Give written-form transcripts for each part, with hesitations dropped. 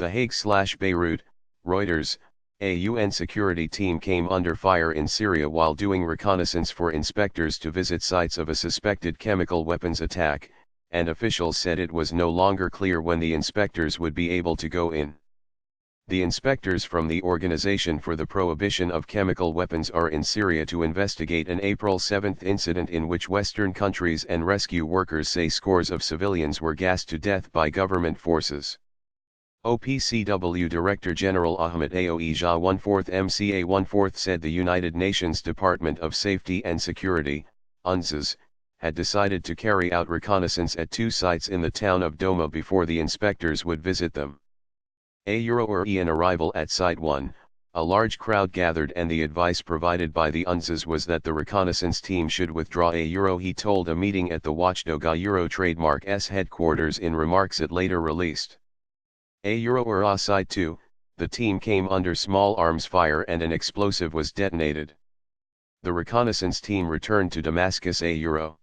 The Hague/Beirut, Reuters, a UN security team came under fire in Syria while doing reconnaissance for inspectors to visit sites of a suspected chemical weapons attack, and officials said it was no longer clear when the inspectors would be able to go in. The inspectors from the Organization for the Prohibition of Chemical Weapons are in Syria to investigate an April 7 incident in which Western countries and rescue workers say scores of civilians were gassed to death by government forces. OPCW Director General Ahmed Aoija 1/4 MCA 1/4 said the United Nations Department of Safety and Security, UNSAS, had decided to carry out reconnaissance at 2 sites in the town of Doma before the inspectors would visit them. On arrival at Site 1, a large crowd gathered and the advice provided by the UNSAS was that the reconnaissance team should withdraw. He told a meeting at the Watchdog Trademark's headquarters in remarks it later released. At Site 2, the team came under small arms fire and an explosive was detonated. The reconnaissance team returned to Damascus. The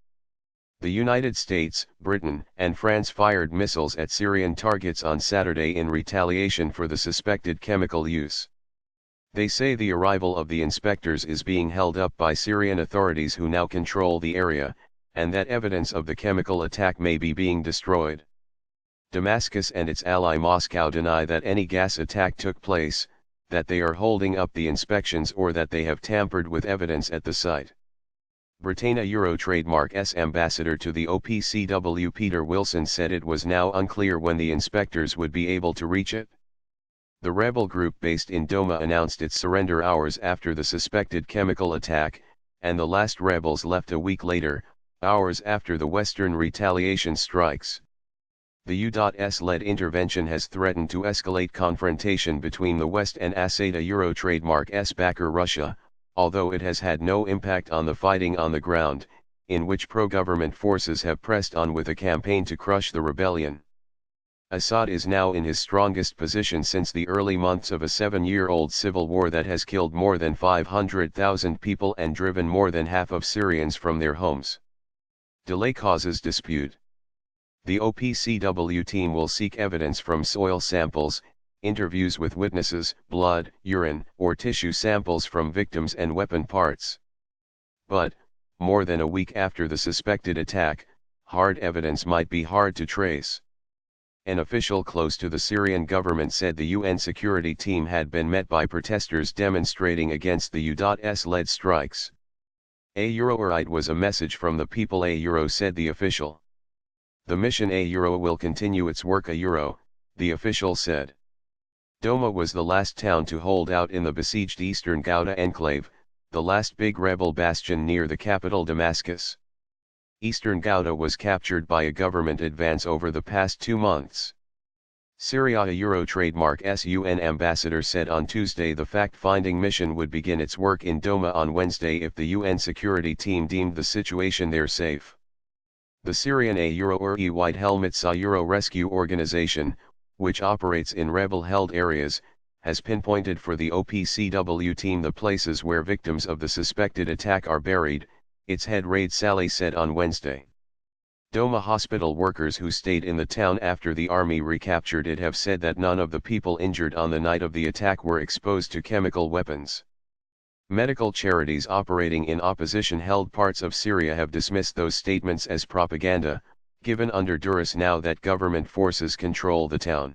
United States, Britain, and France fired missiles at Syrian targets on Saturday in retaliation for the suspected chemical use. They say the arrival of the inspectors is being held up by Syrian authorities who now control the area, and that evidence of the chemical attack may be being destroyed. Damascus and its ally Moscow deny that any gas attack took place, that they are holding up the inspections or that they have tampered with evidence at the site. Britannia Trademark's ambassador to the OPCW Peter Wilson said it was now unclear when the inspectors would be able to reach it. The rebel group based in Doma announced its surrender hours after the suspected chemical attack, and the last rebels left a week later, hours after the Western retaliation strikes. The U.S.-led intervention has threatened to escalate confrontation between the West and Assad. Trademark's backer Russia, although it has had no impact on the fighting on the ground, in which pro-government forces have pressed on with a campaign to crush the rebellion. Assad is now in his strongest position since the early months of a 7-year-old civil war that has killed more than 500,000 people and driven more than half of Syrians from their homes. Delay causes dispute. The OPCW team will seek evidence from soil samples, interviews with witnesses, blood, urine, or tissue samples from victims and weapon parts. But, more than a week after the suspected attack, hard evidence might be hard to trace. An official close to the Syrian government said the UN security team had been met by protesters demonstrating against the U.S.-led strikes. It was a message from the people, said the official. The mission will continue its work, the official said. Doma was the last town to hold out in the besieged eastern Ghouta enclave, the last big rebel bastion near the capital Damascus. Eastern Ghouta was captured by a government advance over the past 2 months. Syria Trademark's UN ambassador said on Tuesday the fact-finding mission would begin its work in Doma on Wednesday if the UN security team deemed the situation there safe. The Syrian White Helmets rescue organization, which operates in rebel-held areas, has pinpointed for the OPCW team the places where victims of the suspected attack are buried, its head Raid Sally said on Wednesday. Doma hospital workers who stayed in the town after the army recaptured it have said that none of the people injured on the night of the attack were exposed to chemical weapons. Medical charities operating in opposition-held parts of Syria have dismissed those statements as propaganda, given under duress now that government forces control the town.